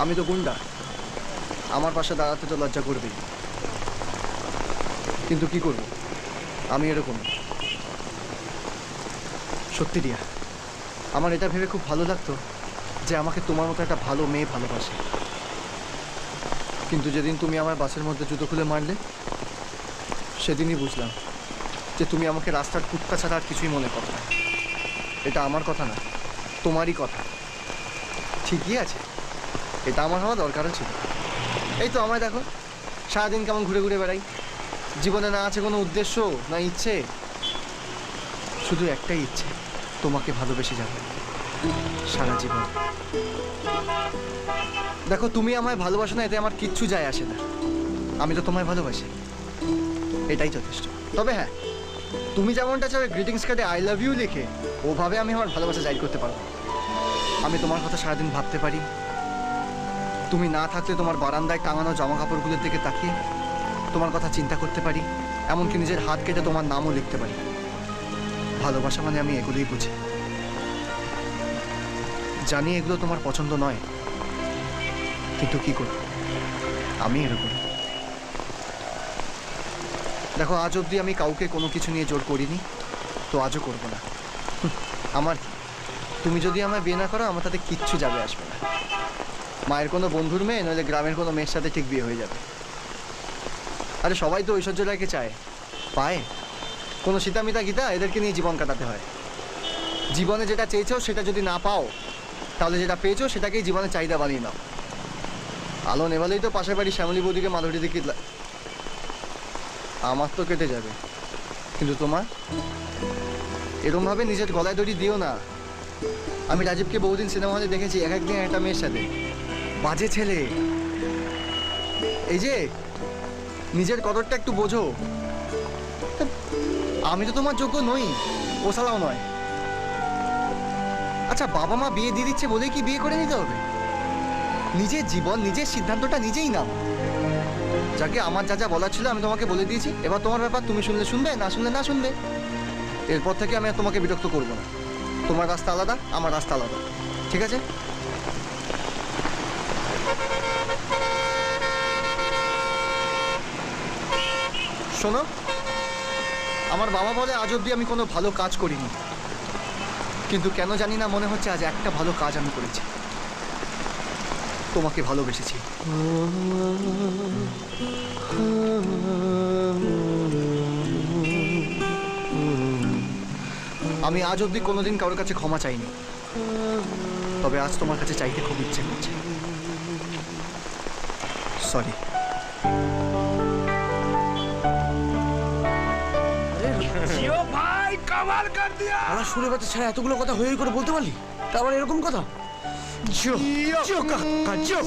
আমি তো গুন্ডা, আমার পাশে দাঁড়াতে তো লজ্জা করবেই, কিন্তু কি করব, আমি এরকম। সত্যি রিয়া, আমার এটা ভেবে খুব ভালো লাগতো যে আমাকে তোমার মতো একটা ভালো মেয়ে ভালোবাসে, কিন্তু যেদিন তুমি আমার বাসের মধ্যে জুতো খুলে মারলে সেদিনই বুঝলাম যে তুমি আমাকে রাস্তার কুত্তা ছাড়া আর কিছুই মনে করো না। এটা আমার কথা না, তোমারই কথা। ঠিকই আছে, এটা আমার হওয়া দরকারও ছিল। এই তো আমায় দেখো, সারাদিন কেমন ঘুরে ঘুরে বেড়াই, জীবনে না আছে কোনো উদ্দেশ্য না ইচ্ছে, শুধু একটাই ইচ্ছে, তোমাকে ভালোবেসে যাবে সারা জীবন। দেখো, তুমি আমায় ভালোবাসো না এতে আমার কিচ্ছু যায় আসে না, আমি তো তোমায় ভালোবাসি, এটাই যথেষ্ট। তবে হ্যাঁ, তুমি যেমনটা চাও গ্রিটিংস কার্ডে আই লাভ ইউ লিখে, ওভাবে আমি আমার ভালোবাসা জাহির করতে পারবো। আমি তোমার কথা সারাদিন ভাবতে পারি, তুমি না থাকলে তোমার বারান্দায় টাঙানো জামা কাপড়গুলোর দিকে তাকিয়ে তোমার কথা চিন্তা করতে পারি, এমনকি নিজের হাত কেটে তোমার নামও লিখতে পারি। ভালোবাসা মানে আমি এগুলোই বুঝি। জানি এগুলো তোমার পছন্দ নয়, কিন্তু কি করব, আমি এরকম। দেখো, আজ অবধি আমি কাউকে কোনো কিছু নিয়ে জোর করিনি, তো আজও করবো না। আমার কি, তুমি যদি আমায় বিয়ে না করো আমার তাতে কিচ্ছু যাবে আসবে না। মায়ের কোনো বন্ধুর মেয়ে নইলে গ্রামের কোনো মেয়ের সাথে ঠিক বিয়ে হয়ে যাবে। আরে সবাই তো ঐশ্বর্য রায়কে চায়, পায়? কোনো সীতামিতা গীতা এদেরকে নিয়ে জীবন কাটাতে হয়। জীবনে যেটা চেয়েছো সেটা যদি না পাও, তাহলে যেটা পেয়েছো সেটাকেই জীবনের চাহিদা বানিয়ে নাও। আলো নেভালেই তো পাশের বাড়ি শ্যামলী বৌদিকে মাধুরী দিকে আমার তো কেটে যাবে, কিন্তু তোমার এরকমভাবে নিজের গলায় দড়ি দিও না। আমি রাজীবকে বহুদিন সিনেমা হলে দেখেছি এক একদিন একটা মেয়ের সাথে, বাজে ছেলে। এই যে নিজের কদরটা একটু বোঝো। আমি তো তোমার যোগ্য নই, ও সালাও নয়। আচ্ছা, বাবা মা বিয়ে দিয়ে দিচ্ছে বলেই কি বিয়ে করে নিতে হবে? নিজের জীবন, নিজের সিদ্ধান্তটা নিজেই নাও। যাকে আমার যা যা বলার ছিল আমি তোমাকে বলে দিয়েছি, এবার তোমার ব্যাপার, তুমি শুনলে শুনবে, না শুনলে না শুনবে। এরপর থেকে আমি আর তোমাকে বিরক্ত করবো না। তোমার রাস্তা আলাদা, আমার রাস্তা আলাদা, ঠিক আছে? শোনো, আমার বাবা বলে আজ অব্দি আমি কোনো ভালো কাজ করিনি, কিন্তু কেন জানি না মনে হচ্ছে আজ একটা ভালো কাজ আমি করেছি। তোমাকে ভালোবেসেছি। আমি আজ অব্দি কোনোদিন কারোর কাছে ক্ষমা চাইনি, তবে আজ তোমার কাছে চাইতে খুব ইচ্ছে করছে। সরি। ভাই কামাল কর দিয়া। আমার শুনে বাচ্চা ছাড়া এতগুলো কথা হয়ে করে বলতে পারলি? তারপর এরকম কথা? জিও, জিও কাকা, জিও।